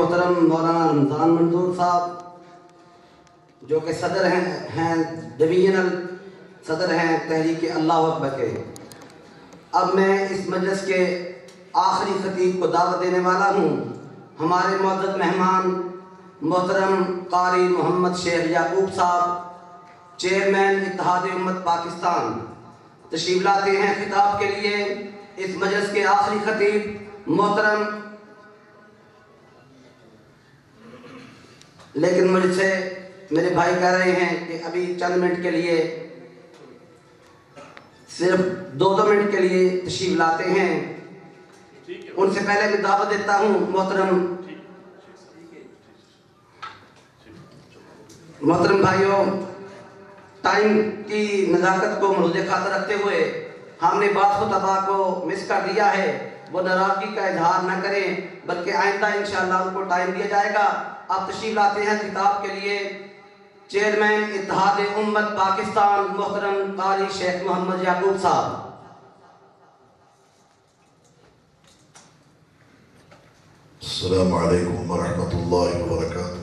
محترم مولانا رمضان منظور صاحب جو کہ صدر ہیں ڈویژنل صدر ہیں تحریک اللہ اکبر کے، اب میں اس مجلس کے آخری خطیب کو دعوت دینے والا ہوں۔ ہمارے معزز مہمان محترم قاری محمد شیخ یعقوب صاحب، چیئرمین اتحاد امت پاکستان، تشریف لاتے ہیں خطاب کے لیے۔ اس مجلس کے آخری خطیب محترم، لیکن مجھ سے میرے بھائی کہہ رہے ہیں کہ ابھی چند منٹ کے لیے، صرف 2 منٹ کے لیے تشریف لاتے ہیں۔ ان سے پہلے میں دعوت دیتا ہوں محترم بھائیوں، ٹائم کی نزاکت کو ملحوظ خاطر رکھتے ہوئے ہم نے بعض خطباء کو مس کر دیا ہے، وہ ناراضگی کا اظہار نہ کریں، بلکہ آئندہ انشاءاللہ ان کو ٹائم دیا جائے گا۔ آپ تشریف لاتے ہیں خطاب کے لیے چیئرمین اتحاد امت پاکستان محترم قاری شیخ محمد یعقوب صاحب۔ السلام علیکم ورحمۃ اللہ وبرکاتہ۔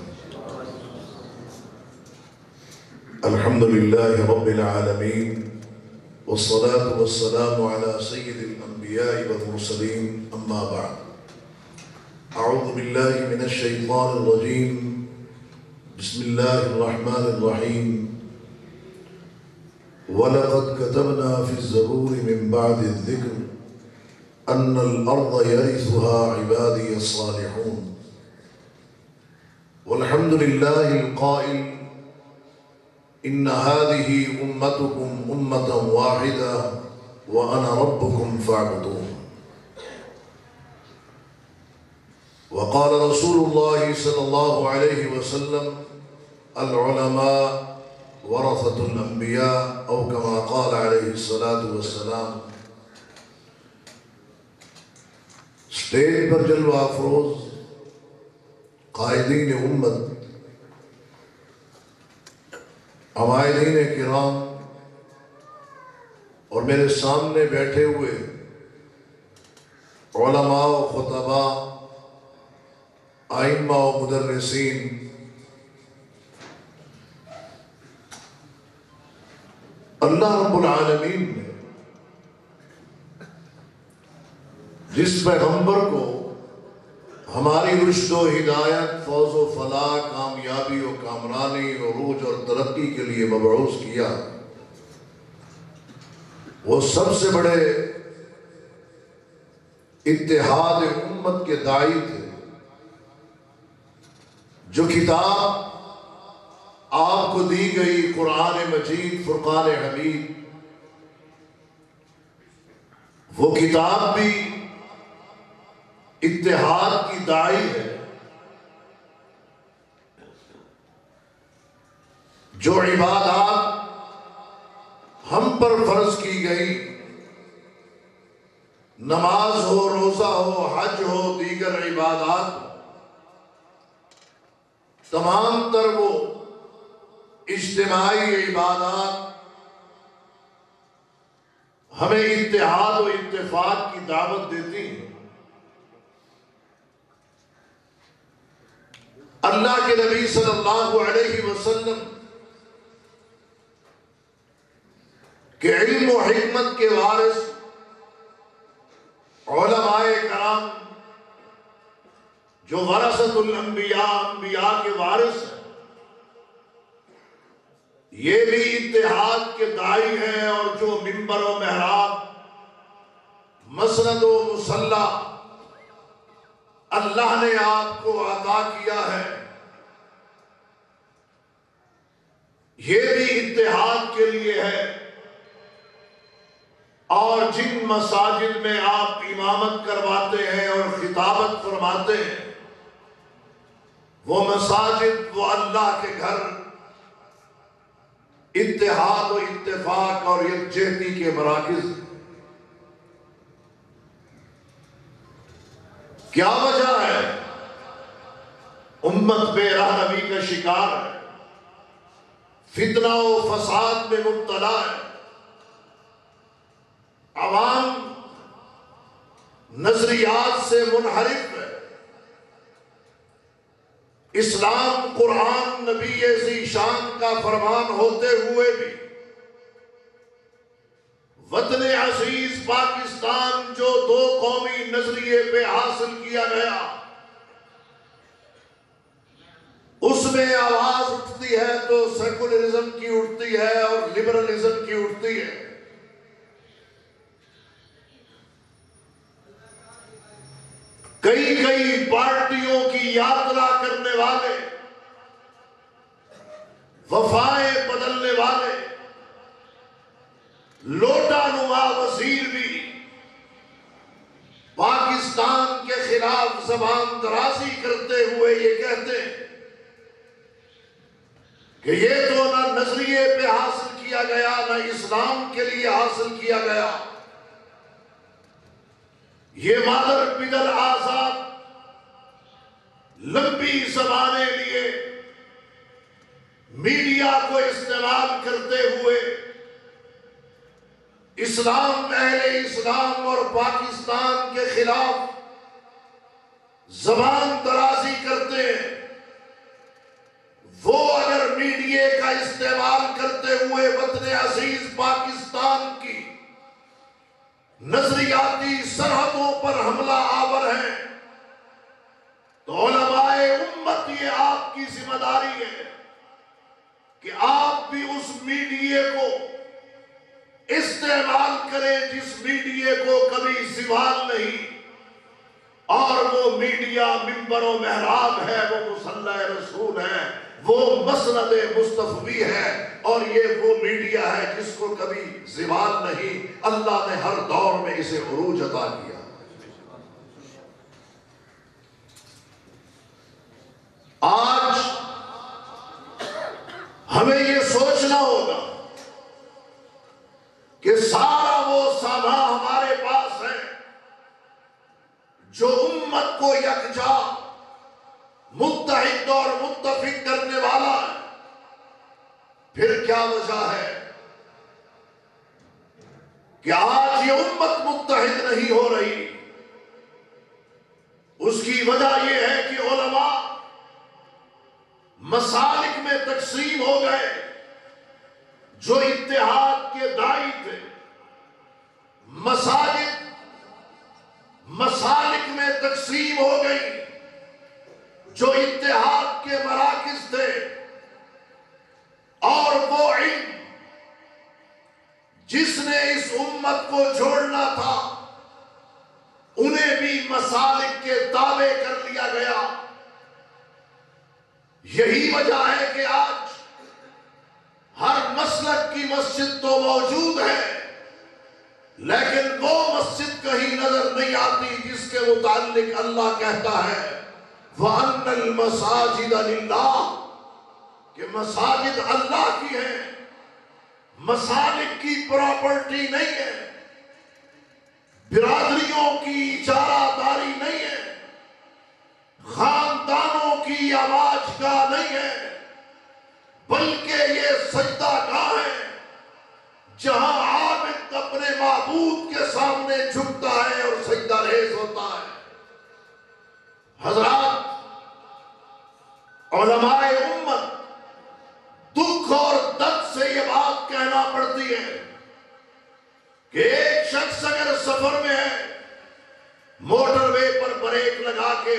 الحمد للہ رب العالمین والصلاة والسلام على سید الانبیاء والمرسلین، اما بعد، اعوذ باللہ من الشیطان الرجیم، بسم اللہ الرحمن الرحیم۔ وَلَقَدْ كَتَبْنَا فِي الزَّبُورِ مِن بَعْدِ الذِّكْرِ أَنَّ الْأَرْضَ يَرِثُهَا عِبَادِيَ الصَّالِحُونَ وَالْحَمْدُ لِلَّهِ الْقَائِلِ إِنَّ هَذِهِ أُمَّتُكُمْ أُمَّةً وَاحِدَةً وَأَنَا رَبُّكُمْ فَاعْبُدُونِ۔ وقال رسول الله صلى الله عليه وسلم العلماء ورثة الأنبياء، أو كما قال عليه الصلاة والسلام۔ اسٹیج پر جلوہ افروز قائدین امت، عمائدین کرام اور میرے سامنے بیٹھے ہوئے علماء و خطباء، ائمہ و مدرسین، اللہ رب العالمین نے جس پیغمبر کو ہماری رشد و ہدایت، فوز و فلاح، کامیابی و کامرانی، عروج اور ترقی کے لیے مبعوث کیا، وہ سب سے بڑے اتحاد امت کے داعی تھے۔ جو کتاب آپ کو دی گئی، قرآن مجید، فرقان حمید، وہ کتاب بھی اتحاد کی داعی ہے۔ جو عبادات ہم پر فرض کی گئی، نماز ہو، روزہ ہو، حج ہو، دیگر عبادات، تمام تر وہ اجتماعی عبادات ہمیں اتحاد و اتفاق کی دعوت دیتی ہیں۔ اللہ کے نبی صلی اللہ علیہ وسلم کہ علم و حکمت کے وارث علماء کرام، جو ورثۃ الانبیاء، انبیاء کے وارث ہیں، یہ بھی اتحاد کے داعی ہیں، اور جو منبر و محراب، مسند و مصلی اللہ نے آپ کو عطا کیا ہے، یہ بھی اتحاد کے لیے ہے۔ اور جن مساجد میں آپ امامت کرواتے ہیں اور خطابت فرماتے ہیں، وہ مساجد، وہ اللہ کے گھر اتحاد و اتفاق اور یکجہتی کے مراکز۔ کیا وجہ ہے؟ امت بے راہنمی کا شکار ہے، فتنہ و فساد میں مبتلا ہے، عوام نظریات سے منحرف ہے، اسلام قرآن نبی ذی شان کا فرمان ہوتے ہوئے بھی وطن عزیز پاکستان جو دو قومی نظریے پہ حاصل کیا گیا، اس میں آواز اٹھتی ہے تو سیکولرزم کی اٹھتی ہے اور لبرلزم کی اٹھتی ہے۔ کئی پارٹیوں کی یاترا کرنے والے، وفائیں بدلنے والے، لوٹا نما وزیر بھی پاکستان کے خلاف زبان درازی کرتے ہوئے یہ کہتے ہیں کہ یہ تو نہ نظریے پہ حاصل کیا گیا، نہ اسلام کے لیے حاصل کیا گیا، یہ مادر پدر آزاد لمبی زمانے لیے میڈیا کو استعمال کرتے ہوئے اسلام، اہل اسلام اور پاکستان کے خلاف زبان درازی کرتے ہیں۔ وہ اگر میڈیا کا استعمال کرتے ہوئے وطن عزیز پاکستان کی نظریاتی سرحدوں پر حملہ آور ہیں تو علماء امت یہ آپ کی ذمہ داری ہے کہ آپ بھی اس میڈیا کو استعمال کریں جس میڈیا کو کبھی زوال نہیں، اور وہ میڈیا منبر و محراب ہے، وہ مصلی رسول ہے، وہ مسند مصطفی ہے، اور یہ وہ میڈیا ہے جس کو کبھی زوال نہیں۔ اللہ نے ہر دور میں اسے عروج عطا کیا۔ آج ہمیں یہ سوچنا ہوگا کہ سارا وہ سامان ہمارے پاس ہے جو امت کو یکجا، متحد اور متفق کرنے والا ہے، پھر کیا وجہ ہے کہ آج یہ امت متحد نہیں ہو رہی؟ اس کی وجہ یہ ہے کہ علماء مسالک میں تقسیم ہو گئے، جو اتحاد کے داعی تھے مسالک میں تقسیم ہو گئی، جو اتحاد کے مراکز تھے، اور وہ علم جس نے اس امت کو جوڑنا تھا انہیں بھی مسالک کے تابع کر لیا گیا۔ یہی وجہ ہے کہ آج ہر مسلک کی مسجد تو موجود ہے، لیکن وہ مسجد کہیں نظر نہیں آتی جس کے متعلق اللہ کہتا ہے وَأَنَّ الْمَسَاجِدَ لِلَّهِ، کہ مساجد اللہ کی ہیں، مسالک کی پراپرٹی نہیں ہے، برادریوں کی اجارہ داری نہیں ہے، خاندانوں کی آواز کا نہیں ہے، بلکہ یہ سجدہ گاہ ہے جہاں عابد اپنے معبود کے سامنے جھکتا ہے اور سجدہ ریز ہوتا ہے۔ حضرات، علماء امت دکھ اور درد سے یہ بات کہنا پڑتی ہے کہ ایک شخص اگر سفر میں ہے، موٹر وے پر بریک لگا کے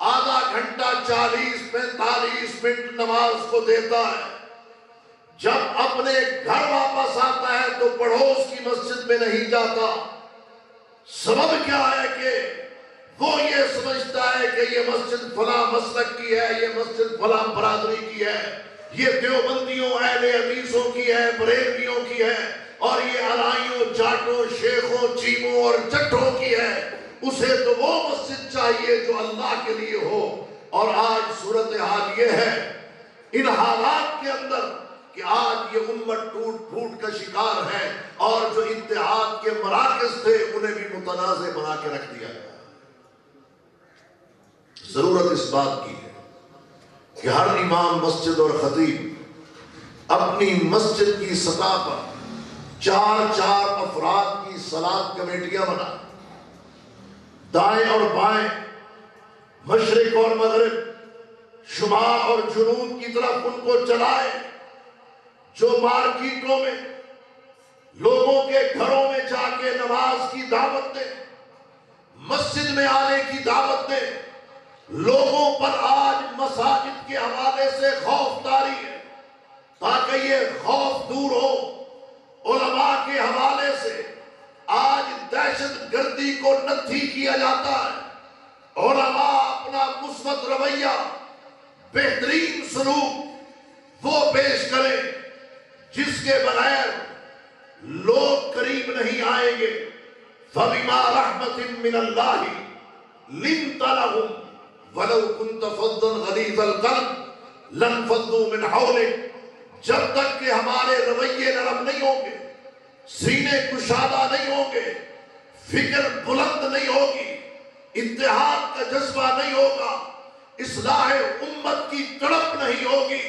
آدھا گھنٹہ 40-45 منٹ نماز کو دیتا ہے، جب اپنے گھر واپس آتا ہے تو پڑوس کی مسجد میں نہیں جاتا۔ سبب کیا ہے کہ وہ یہ سمجھتا ہے کہ یہ مسجد فلاں مسلک کی ہے، یہ مسجد فلاں برادری کی ہے، یہ دیوبندیوں اہل حدیثوں کی ہے، بریلویوں کی ہے، اور یہ علائیوں، جاٹوں، شیخوں، چیموں اور جٹوں کی ہے۔ اسے تو وہ مسجد چاہیے جو اللہ کے لیے ہو۔ اور آج صورتحال یہ ہے ان حالات کے اندر کہ آج یہ امت ٹوٹ پھوٹ کا شکار ہے، اور جو اتحاد کے مراکز تھے انہیں بھی متنازع بنا کے رکھ دیا گیا۔ ضرورت اس بات کی ہے کہ ہر امام مسجد اور خطیب اپنی مسجد کی سطح پر 4 افراد کی صلاۃ کمیٹیاں بنا، دائیں اور بائیں، مشرق اور مغرب، شمال اور جنوب کی طرف ان کو چلائے، جو مارکیٹوں میں لوگوں کے گھروں میں جا کے نماز کی دعوت دے، مسجد میں آنے کی دعوت دے۔ لوگوں پر آج مساجد کے حوالے سے خوف طاری ہے، تاکہ یہ خوف دور ہو۔ علماء کے حوالے سے آج دہشت گردی کو نتھی کیا جاتا ہے۔ علماء اپنا مثبت رویہ، بہترین سلوک وہ پیش کریں جس کے بغیر لوگ قریب نہیں آئیں گے۔ فَبِمَا رَحْمَةٍ مِّنَ اللَّهِ لِنْتَ لَهُمْ وَلَوْ كُنْتَ فَظًّا غَلِيظَ الْقَلْبِ لَانفَضُّوا مِنْ حَوْلِكَ۔ جب تک کہ ہمارے رویے نرم نہیں ہوں گے، سینے کشادہ نہیں ہوں گے، فکر بلند نہیں ہوگی، اتحاد کا جذبہ نہیں ہوگا، اصلاح امت کی تڑپ نہیں ہوگی۔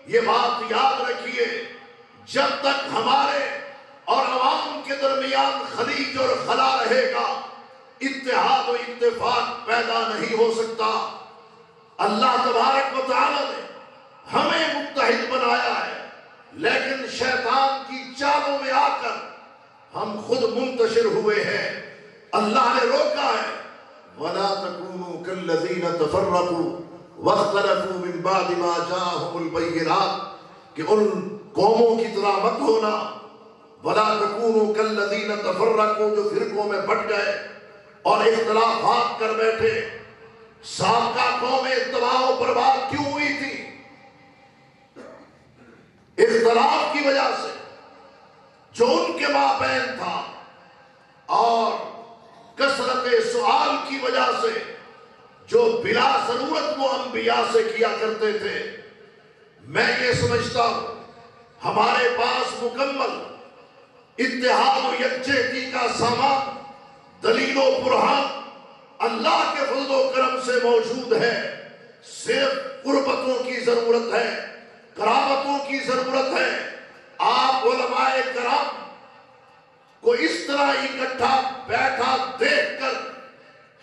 یہ بات یاد رکھیے، جب تک ہمارے اور عوام کے درمیان خلیج اور خلا رہے گا، اتحاد و اتفاق پیدا نہیں ہو سکتا۔ اللہ تبارک و تعالی نے ہمیں متحد بنایا ہے، لیکن شیطان کی چالوں میں آ کر ہم خود منتشر ہوئے ہیں۔ اللہ نے روکا ہے، وَلَا تَكُونُوا كَالَّذِينَ تَفَرَّقُوا وَاخْتَلَفُوا مِن بَعْدِ مَا جَاءَهُمُ الْبَيِّنَاتُ کہ ان قوموں کی طرح مت ہونا۔ وَلَا تَكُونُوا كَالَّذِينَ تَفَرَّقُوا جو فرقوں میں بٹ گئے اور اختلافات کر بیٹھے۔ سابقہ قومیں تباہ و برباد کیوں ہوئی تھی؟ اختلاف کی وجہ سے جو ان کے مابین تھا، اور کثرت سوال کی وجہ سے جو بلا ضرورت وہ انبیاء سے کیا کرتے تھے۔ میں یہ سمجھتا ہوں ہمارے پاس مکمل اتحاد و یکجہتی کا سامان، دلیل و برہان اللہ کے فضل و کرم سے موجود ہے۔ صرف قربتوں کی ضرورت ہے، قرابتوں کی ضرورت ہے۔ آپ علماء کرام کو اس طرح اکٹھا بیٹھا دیکھ کر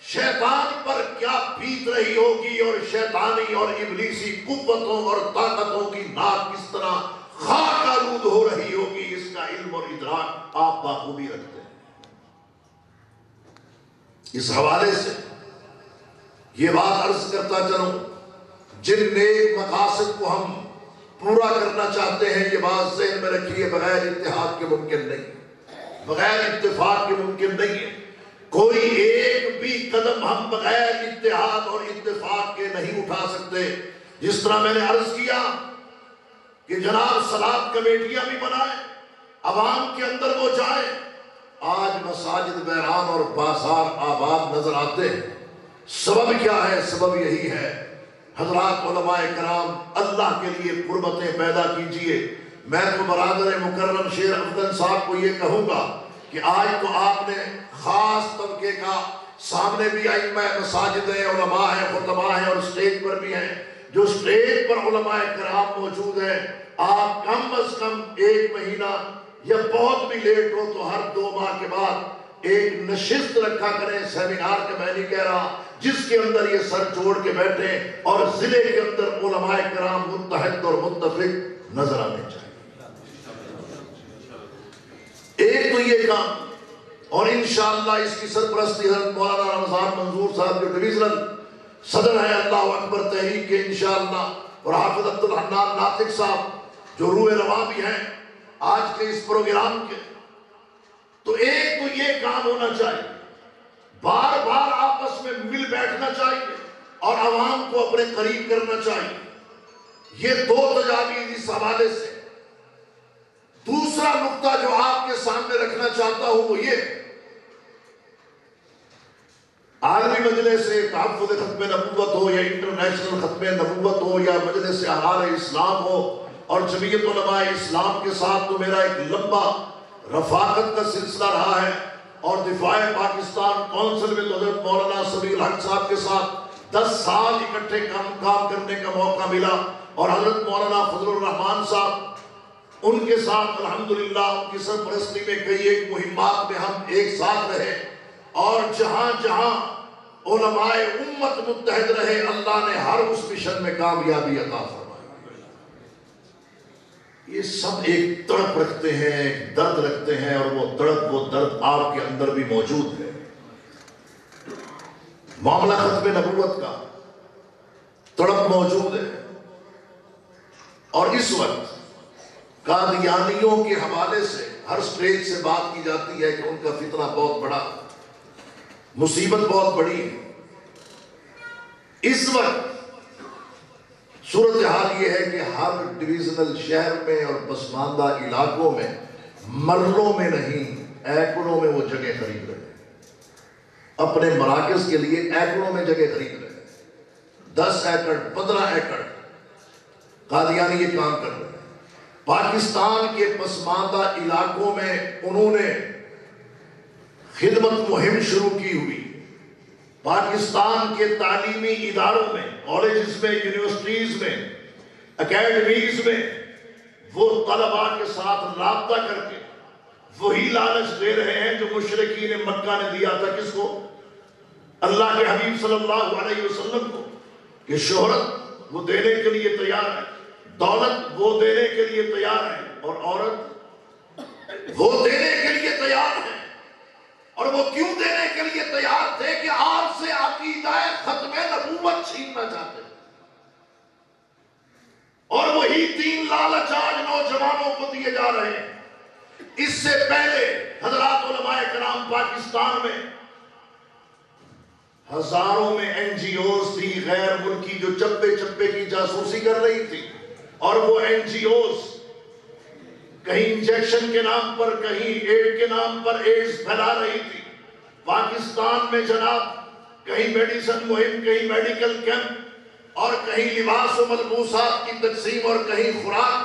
شیطان پر کیا بیت رہی ہوگی، اور شیطانی اور ابلیسی قوتوں اور طاقتوں کی ناک کس طرح خاک آلود ہو رہی ہوگی، اس کا علم اور ادراک آپ بخوبی رکھتے ہیں۔ اس حوالے سے یہ بات عرض کرتا چلوں، جن نیک مقاصد کو ہم پورا کرنا چاہتے ہیں، یہ بات ذہن میں رکھیے، بغیر اتحاد کے ممکن نہیں، بغیر اتفاق کے ممکن نہیں ہے۔ کوئی ایک بھی قدم ہم بغیر اتحاد اور اتفاق کے نہیں اٹھا سکتے۔ جس طرح میں نے عرض کیا کہ جناب صلاۃ کمیٹیاں بھی بنائیں، عوام کے اندر وہ جائیں۔ آج مساجد ویران اور بازار آباد نظر آتے ہیں۔ سبب کیا ہے؟ سبب یہی ہے، حضرات علماء کرام اللہ کے لیے قربتیں پیدا کیجئے۔ میں تو برادر مکرم شیر افغان صاحب کو یہ کہوں گا کہ آج تو آپ نے خاص طبقے کا، سامنے بھی ائمہ مساجد ہیں، علماء ہیں، خطباء ہیں، اور اسٹیج پر بھی ہیں۔ جو اسٹیج پر علماء کرام موجود ہیں، آپ کم از کم 1 مہینہ یا بہت بھی لیٹ ہو تو ہر 2 ماہ کے بعد ایک نشست رکھا کریں، سیمینار کا میں نہیں کہہ رہا، جس کے اندر یہ سر جوڑ کے بیٹھے اور ضلع کے اندر علماء کرام متحد اور متفق نظر آنے چاہیے۔ ایک تو یہ کام، اور انشاءاللہ اس کی سرپرستی حضرت مولانا رمضان منظور صاحب جو ڈویژنل صدر ہیں اللہ اکبر تحریک کے انشاءاللہ، اور حافظ عبد الحنان ناطق صاحب جو روح رواں بھی ہیں آج کے اس پروگرام کے۔ تو ایک تو یہ کام ہونا چاہیے، بار بار آپس میں مل بیٹھنا چاہیے اور عوام کو اپنے قریب کرنا چاہیے۔ یہ 2 تجاویز اس حوالے سے۔ دوسرا نقطہ جو آپ کے سامنے رکھنا چاہتا ہوں وہ یہ، عالمی مجلس سے تحفظ ختم نبوت ہو یا انٹرنیشنل ختم نبوت ہو یا مجلس احرار اسلام ہو اور جمعیت علماء اسلام کے ساتھ تو میرا ایک لمبا رفاقت کا سلسلہ رہا ہے، اور دفاع پاکستان کونسل میں حضرت مولانا سمیع الحق صاحب کے ساتھ 10 سال اکٹھے کام کرنے کا موقع ملا، اور حضرت مولانا فضل الرحمان صاحب ان کے ساتھ الحمدللہ ان کی سرپرستی میں کئی ایک مہمات میں ہم ایک ساتھ رہے، اور جہاں جہاں علماء امت متحد رہے، اللہ نے ہر اس مشن میں کامیابی عطا فرمائی۔ یہ سب ایک تڑپ رکھتے ہیں، ایک درد رکھتے ہیں، اور وہ تڑپ وہ درد آپ کے اندر بھی موجود ہے۔ معاملہ ختم نبوت کا تڑپ موجود ہے، اور اس وقت قادیانیوں کے حوالے سے ہر سٹیج سے بات کی جاتی ہے کہ ان کا فتنہ بہت بڑا، مصیبت بہت بڑی ہے۔ اس وقت صورتحال یہ ہے کہ ہر ڈویژنل شہر میں اور پسماندہ علاقوں میں مرلوں میں نہیں ایکڑوں میں وہ جگہ خرید رہے ہیں، اپنے مراکز کے لیے ایکڑوں میں جگہ خرید رہے ہیں، 10 ایکڑ 15 ایکڑ قادیانی یہ کام کر رہے ہیں۔ پاکستان کے پسماندہ علاقوں میں انہوں نے خدمت مہم شروع کی ہوئی۔ پاکستان کے تعلیمی اداروں میں، کالجز میں، یونیورسٹیز میں، اکیڈمیز میں وہ طلباء کے ساتھ رابطہ کر کے وہی لالچ دے رہے ہیں جو مشرکین مکہ نے دیا تھا۔ کس کو؟ اللہ کے حبیب صلی اللہ علیہ وسلم کو، کہ شہرت وہ دینے کے لیے تیار ہے، دولت وہ دینے کے لیے تیار ہے، اور عورت وہ دینے کے لیے تیار ہے۔ اور وہ کیوں دینے کے لیے تیار تھے؟ کہ آپ سے عقیدہ ختم نبوت چھیننا چاہتے ہیں، اور وہی 3 لالچ آج نوجوانوں کو دیے جا رہے ہیں۔ اس سے پہلے حضرات علماء کرام پاکستان میں ہزاروں میں این جی اوز تھی غیر ملکی جو چپے چپے کی جاسوسی کر رہی تھی، اور وہ این جی اوز کہیں انجیکشن کے نام پر، کہیں ایڈ کے نام پر ایڈز پھیلا رہی تھی۔ پاکستان میں جناب کہیں میڈیسن مہم، کہیں میڈیکل کیمپ، اور کہیں لباس و ملبوسات کی تقسیم، اور کہیں خوراک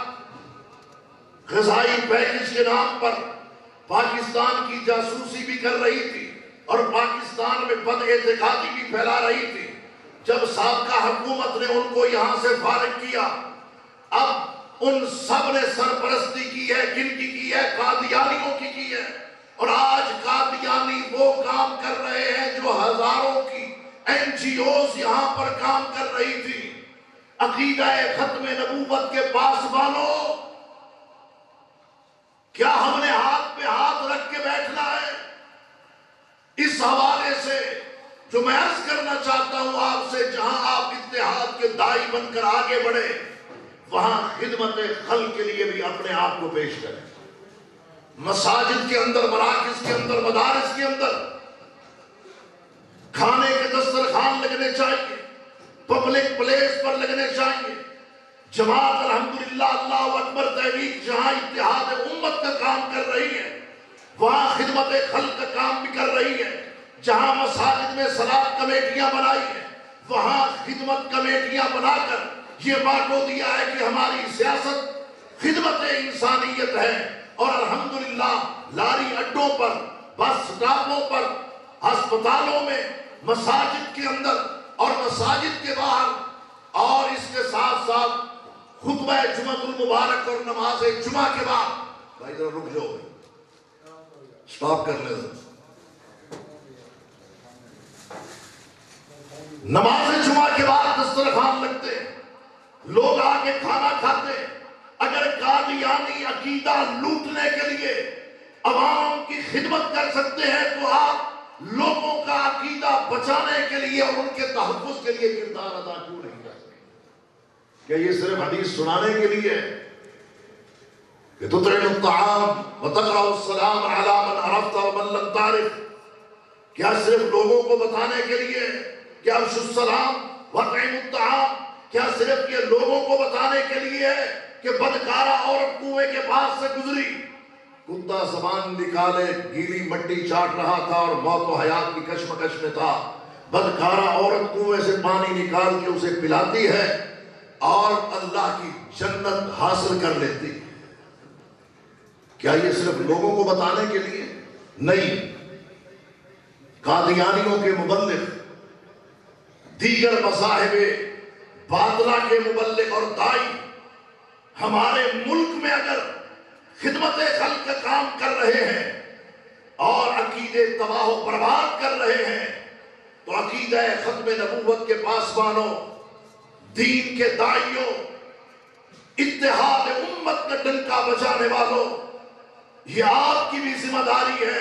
غذائی پیکج کے نام پر پاکستان کی جاسوسی بھی کر رہی تھی، اور پاکستان میں بد اعتقادی بھی پھیلا رہی تھی۔ جب سابقہ حکومت نے ان کو یہاں سے فارغ کیا، اب ان سب نے سرپرستی کی ہے، کن کی ہے؟ قادیانیوں کی ہے۔ اور آج قادیانی وہ کام کر رہے ہیں جو ہزاروں کی این جی اوز یہاں پر کام کر رہی تھی۔ عقیدہ ختم نبوت کے پاسبانوں، کیا ہم نے ہاتھ پہ ہاتھ رکھ کے بیٹھنا ہے؟ اس حوالے سے جو میں عرض کرنا چاہتا ہوں آپ سے، جہاں آپ اتحاد کے داعی بن کر آگے بڑھے، وہاں خدمت خلق کے لیے بھی اپنے آپ کو پیش کریں۔ مساجد کے اندر، مراکز کے اندر، مدارس کے اندر کھانے کے دسترخوان لگنے چاہیے، پبلک پلیس پر لگنے چاہیے۔ جماعت الحمدللہ اللہ اکبر تحریک جہاں اتحاد امت کا کام کر رہی ہے، وہاں خدمت خلق کا کام بھی کر رہی ہے۔ جہاں مساجد میں صلاۃ کمیٹیاں بنائی ہیں، وہاں خدمت کمیٹیاں بنا کر یہ بانٹو دیا ہے کہ ہماری سیاست خدمت انسانیت ہے۔ اور الحمدللہ لاری اڈوں پر، بس سٹاپوں پر، ہسپتالوں میں، مساجد کے اندر اور مساجد کے باہر، اور اس کے ساتھ ساتھ خطبہ جمعہ المبارک اور نماز جمعہ کے بعد، بھائی ذرا رک جاؤ، سٹاپ کر لیں، نماز جمعہ کے بعد دسترخوان لگتے، لوگ آ کے کھانا کھاتے۔ اگر قادیانی عقیدہ لوٹنے کے لیے عوام کی خدمت کر سکتے ہیں، تو آپ لوگوں کا عقیدہ بچانے کے لیے اور ان کے تحفظ کے لیے کردار ادا کیوں نہیں کر سکتے؟ کیا یہ صرف حدیث سنانے کے لیے کہ تطعم الطعام وتقرأ السلام على من عرفت ومن لم تعرف؟ کیا صرف لوگوں کو بتانے کے لیے کہ افشوا السلام واطعموا الطعام؟ کیا صرف یہ لوگوں کو بتانے کے لیے ہے کہ بدکارہ عورت کنویں کے پاس سے گزری، کتا زبان نکالے گیلی مٹی چاٹ رہا تھا اور موت و حیات کی کشمکش میں تھا، بدکارہ عورت کنویں سے پانی نکال کے اسے پلاتی ہے اور اللہ کی جنت حاصل کر لیتی ہے؟ کیا یہ صرف لوگوں کو بتانے کے لیے؟ نہیں، قادیانیوں کے مبلغ، دیگر مذاہب باطلہ کے مبلغ اور داعی ہمارے ملک میں اگر خدمت خلق کا کام کر رہے ہیں اور عقیدے تباہ و برباد کر رہے ہیں، تو عقیدہ ختم نبوت کے پاسبانوں، دین کے داعیوں، اتحاد امت کا ڈنکا بجانے والوں، یہ آپ کی بھی ذمہ داری ہے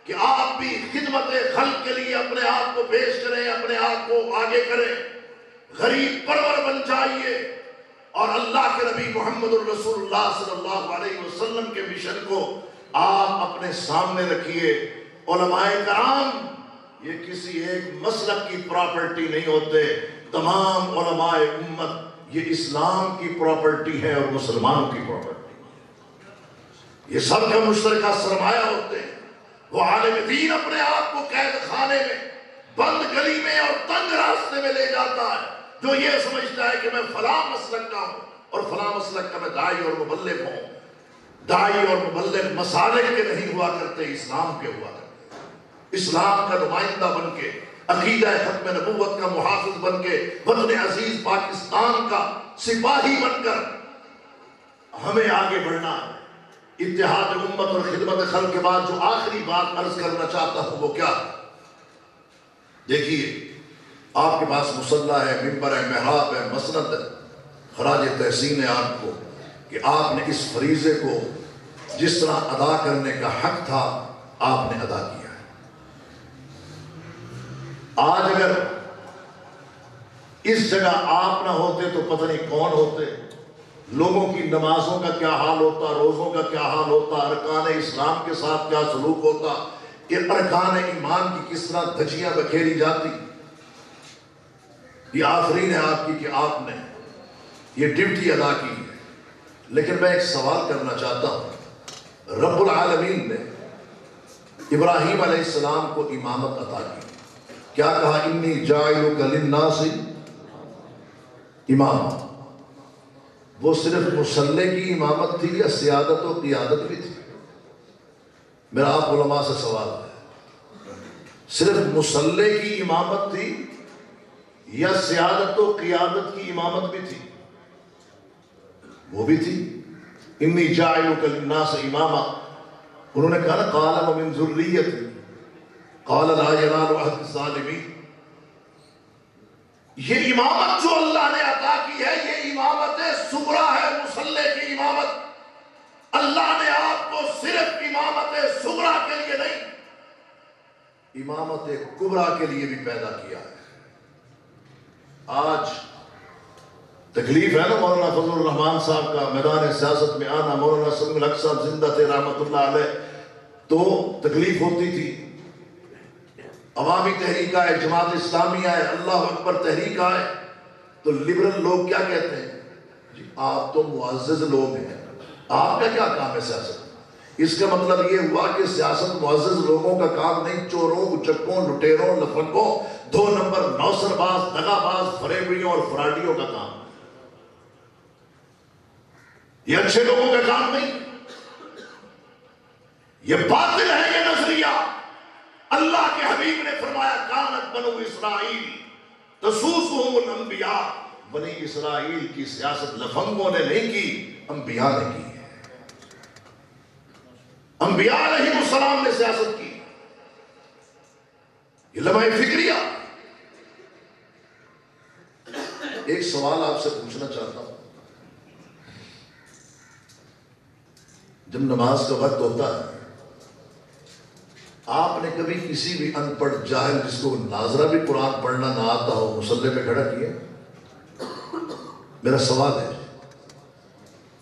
کہ آپ بھی خدمت خلق کے لیے اپنے آپ کو پیش کریں، اپنے آپ کو آگے کریں، غریب پرور بن جائیے، اور اللہ کے نبی محمد الرسول اللہ صلی اللہ علیہ وسلم کے مشن کو آپ اپنے سامنے رکھیے۔ علماء کرام یہ کسی ایک مسلک کی پراپرٹی نہیں ہوتے، تمام علماء امت یہ اسلام کی پراپرٹی ہے اور مسلمانوں کی پراپرٹی ہے، یہ سب کا مشترکہ سرمایہ ہوتے ہیں۔ وہ عالم دین اپنے آپ کو قید خانے میں، بند گلی میں اور تنگ راستے میں لے جاتا ہے، جو یہ سمجھتا ہے کہ میں فلاں مسلک کا ہوں اور فلاں مسلک کا میں داعی اور مبلغ ہوں۔ داعی اور مبلغ مسالک کے نہیں ہوا کرتے، اسلام کے ہوا کرتے، اسلام کا نمائندہ بن کے، عقیدہ ختم نبوت کا محافظ بن کے، وطن عزیز پاکستان کا سپاہی بن کر ہمیں آگے بڑھنا ہے۔ اتحاد امت اور خدمت خلق کے بعد جو آخری بات عرض کرنا چاہتا ہوں وہ کیا ہے؟ دیکھیے، آپ کے پاس مصلی ہے، ممبر ہے، محراب ہے، مسند ہے، خراج تحسین ہے آپ کو کہ آپ نے اس فریضے کو جس طرح ادا کرنے کا حق تھا آپ نے ادا کیا ہے۔ آج اگر اس جگہ آپ نہ ہوتے تو پتہ نہیں کون ہوتے، لوگوں کی نمازوں کا کیا حال ہوتا، روزوں کا کیا حال ہوتا، ارکان اسلام کے ساتھ کیا سلوک ہوتا، کہ ارکان ایمان کی کس طرح دھجیاں بکھیری جاتی۔ یہ آفرین ہے آپ کی کہ آپ نے یہ ڈیوٹی ادا کی ہے۔ لیکن میں ایک سوال کرنا چاہتا ہوں، رب العالمین نے ابراہیم علیہ السلام کو امامت عطا کی، کیا کہا؟ انی جاعلک للناس اماما۔ وہ صرف مصلی کی امامت تھی یا سیادت و قیادت بھی تھی؟ میرا آپ علماء سے سوال ہے، صرف مصلی کی امامت تھی یا سیادت و قیادت کی امامت بھی تھی؟ وہ بھی تھی۔ انی جاعلک للناس اماما، انہوں نے کہا نا قال ومن ذریتی قال لا ینال عہد الظالمین۔ یہ امامت جو اللہ نے عطا کی ہے یہ امامت صغریٰ ہے، مصلی کی امامت۔ اللہ نے آپ کو صرف امامت صغریٰ کے لیے نہیں، امامت کبریٰ کے لیے بھی پیدا کیا ہے۔ آج تکلیف ہے نا مولانا فضل الرحمان صاحب کا میدان سیاست میں آنا، مولانا سلیم الحق صاحب زندہ تھے رحمت اللہ علیہ تو تکلیف ہوتی تھی۔ عوامی تحریک آئے، جماعت اسلامی آئے، اللہ اکبر تحریک آئے تو لبرل لوگ کیا کہتے ہیں؟ جی آپ تو معزز لوگ ہیں، آپ کا کیا کام ہے سیاست؟ اس کا مطلب یہ ہوا کہ سیاست معزز لوگوں کا کام نہیں، چوروں، اچکوں، لٹیروں، لفنگوں، 2 نمبر نوسر باز، دغا باز، فریبیوں اور فراڈیوں کا کام، یہ اچھے لوگوں کا کام نہیں، یہ باطل ہے یہ نظریہ۔ اللہ کے حبیب نے فرمایا کانت بنو اسرائیل تسوسہم الانبیاء، بنی اسرائیل کی سیاست لفنگوں نے نہیں کی، انبیاء نے کی ہے۔ انبیاء علیہ السلام نے سیاست کی، یہ لمحہ فکریہ۔ ایک سوال آپ سے پوچھنا چاہتا ہوں، جب نماز کا وقت ہوتا ہے آپ نے کبھی کسی بھی ان پڑھ جاہل جس کو ناظرہ بھی قرآن پڑھنا نہ آتا ہو مصلی پہ کھڑا کیا؟ میرا سوال ہے،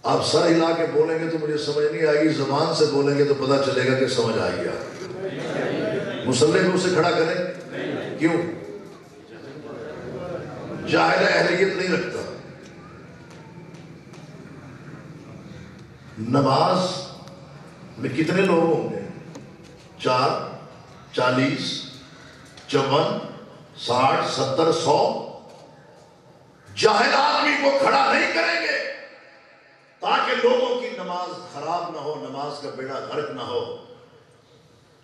آپ سر ہلا کے بولیں گے تو مجھے سمجھ نہیں آئے گی، زبان سے بولیں گے تو پتہ چلے گا کہ سمجھ آ گیا۔ مصلی پہ اسے کھڑا کریں، کیوں؟ جاہل اہلیت نہیں رکھتا۔ نماز میں کتنے لوگ ہوں گے؟ 4، 40، 54، 60، 70، 100۔ جاہل آدمی کو کھڑا نہیں کریں گے تاکہ لوگوں کی نماز خراب نہ ہو، نماز کا بیڑا غرق نہ ہو۔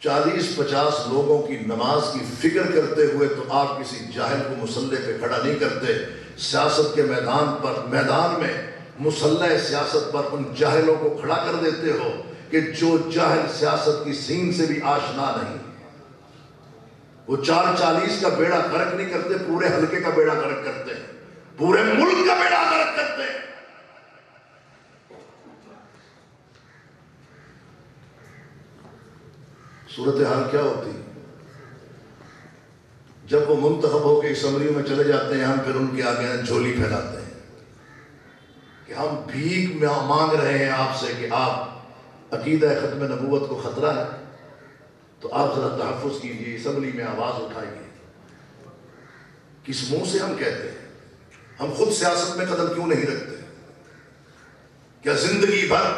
40-50 لوگوں کی نماز کی فکر کرتے ہوئے تو آپ کسی جاہل کو مصلی پہ کھڑا نہیں کرتے۔ سیاست کے میدان میں مصلی سیاست پر ان جاہلوں کو کھڑا کر دیتے ہو کہ جو جاہل سیاست کی سین سے بھی آشنا نہیں۔ وہ 440 کا بیڑا غرق نہیں کرتے، پورے حلقے کا بیڑا غرق کرتے ہیں، پورے ملک کا بیڑا غرق کرتے ہیں۔ صورتحال کیا ہوتی؟ جب وہ منتخب ہو کے اسمبلیوں میں چلے جاتے ہیں، ہم پھر ان کے آگے جھولی پھیلاتے ہیں کہ ہم بھیک مانگ رہے ہیں آپ سے کہ آپ عقیدہ ختم نبوت کو خطرہ ہے تو آپ ذرا تحفظ کیجیے، اسمبلی میں آواز اٹھائیے۔ کس منہ سے ہم کہتے ہیں؟ ہم خود سیاست میں قدم کیوں نہیں رکھتے؟ کیا زندگی بھر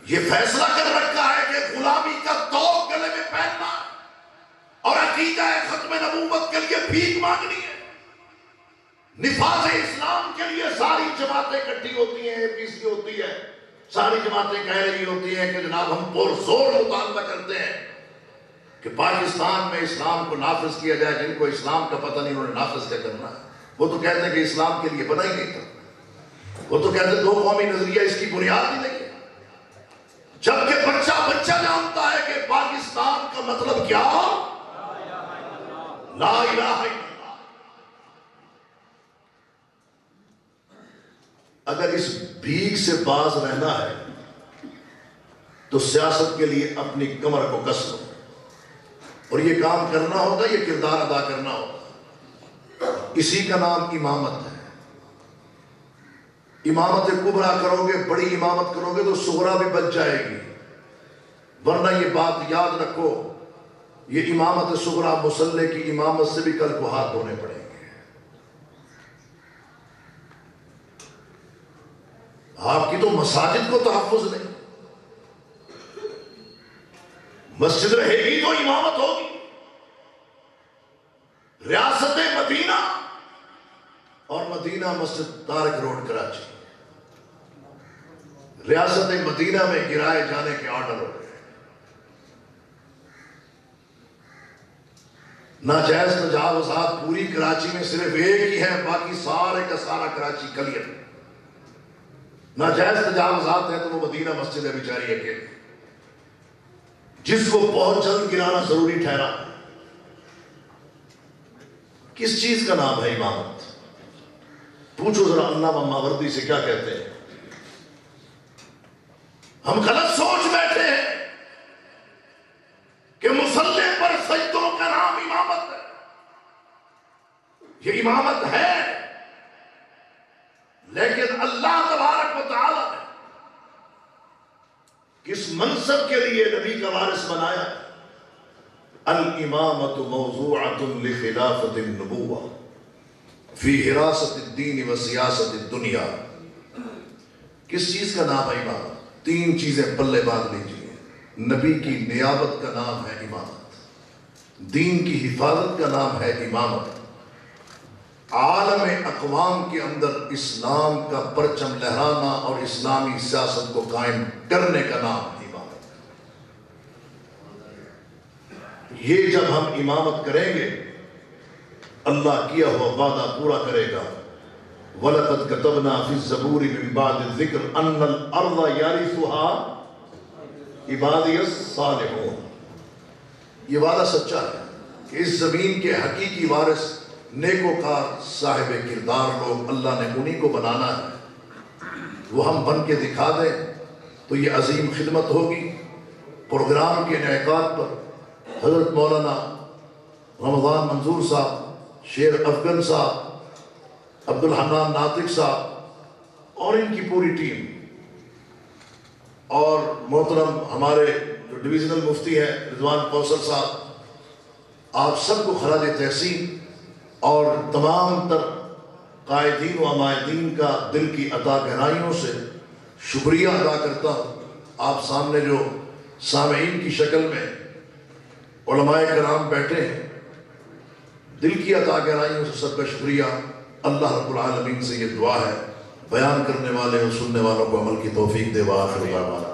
یہ فیصلہ کر رکھا ہے کہ غلامی کا توق گلے میں پہننا اور عقیدہ ختم نبوت کے لیے بھیک مانگنی ہے؟ نفاذ اسلام کے لیے ساری جماعتیں اکٹھی ہوتی ہیں، APC ہوتی ہے، ساری جماعتیں کہہ رہی ہوتی ہیں کہ جناب ہم پرزور مطالبہ کرتے ہیں کہ پاکستان میں اسلام کو نافذ کیا جائے۔ جن کو اسلام کا پتہ نہیں انہوں نے نافذ کیا کرنا ہے، وہ تو کہتے ہیں کہ اسلام کے لیے بنا ہی نہیں تھا، وہ تو کہتے ہیں دو قومی نظریہ اس کی بنیاد ہی نہیں ہے، جبکہ بچہ جانتا ہے کہ پاکستان کا مطلب کیا؟ لا الہ الا اللہ۔ اگر اس بھیک سے باز رہنا ہے تو سیاست کے لیے اپنی کمر کو کس لو، اور یہ کام کرنا ہوگا، یہ کردار ادا کرنا ہوگا۔ اسی کا نام امامت ہے۔ امامت کبریٰ کرو گے، بڑی امامت کرو گے تو صغریٰ بھی بچ جائے گی، ورنہ یہ بات یاد رکھو، یہ امامت صغریٰ مصلح کی امامت سے بھی کل کو ہاتھ دھونے پڑیں گے۔ آپ کی تو مساجد کو تحفظ نہیں، مسجد رہے گی تو امامت ہوگی۔ ریاست مدینہ اور مدینہ مسجد طارق روڈ کراچی، ریاست مدینہ میں گرائے جانے کے آرڈر ہو گئے۔ ناجائز تجاوزات پوری کراچی میں صرف ایک ہی ہے، باقی سارے کا سارا کراچی کلیئر۔ ناجائز تجاوزات ہیں تو وہ مدینہ مسجد ہے بیچاری اکیلی، جس کو بہت جلد گرانا ضروری ٹھہرا۔ کس چیز کا نام ہے امامت؟ پوچھو ذرا علامہ ماوردی سے کیا کہتے ہیں۔ ہم غلط سوچ بیٹھے ہیں کہ مصلح پر سجدوں کا نام امامت ہے۔ یہ امامت ہے، لیکن اللہ تبارک و تعالی نے کس منصب کے لیے نبی کا وارث بنایا؟ الامامت موضوعۃ لخلافۃ النبوہ فی حراست الدین و سیاست الدنیا۔ کس چیز کا نام ہے امامت؟ تین چیزیں پلے باندھ لیجیے۔ نبی کی نیابت کا نام ہے امامت، دین کی حفاظت کا نام ہے امامت، عالم اقوام کے اندر اسلام کا پرچم لہرانا اور اسلامی سیاست کو قائم کرنے کا نام ہے امامت۔ یہ جب ہم امامت کریں گے اللہ کیا ہوا وعدہ پورا کرے گا۔ وَلَقَدْ كَتَبْنَا فِي الزَّبُورِ مِن بَعْدِ الذِّكْرِ أَنَّ الْأَرْضَ يَرِثُهَا عِبَادِيَ الصَّالِحُونَ۔ یہ وعدہ سچا ہے کہ اس زمین کے حقیقی وارث نیکوکار صاحب کردار لوگ اللہ نے انہی کو بنانا ہے۔ وہ ہم بن کے دکھا دیں تو یہ عظیم خدمت ہوگی۔ پروگرام کے انعقاد پر حضرت مولانا رمضان منظور صاحب، شیر افغان صاحب، عبدالحنان ناطق صاحب اور ان کی پوری ٹیم، اور محترم ہمارے جو ڈویژنل مفتی ہیں رضوان کوثر صاحب، آپ سب کو خراج تحسین اور تمام تر قائدین و عمائدین کا دل کی عطا گہرائیوں سے شکریہ ادا کرتا ہوں۔ آپ سامنے جو سامعین کی شکل میں علماء کرام بیٹھے ہیں، دل کی عطا گہرائیوں سے سب کا شکریہ۔ اللہ رب العالمین سے یہ دعا ہے بیان کرنے والے اور سننے والوں کو عمل کی توفیق دے۔ وآخر دعوانا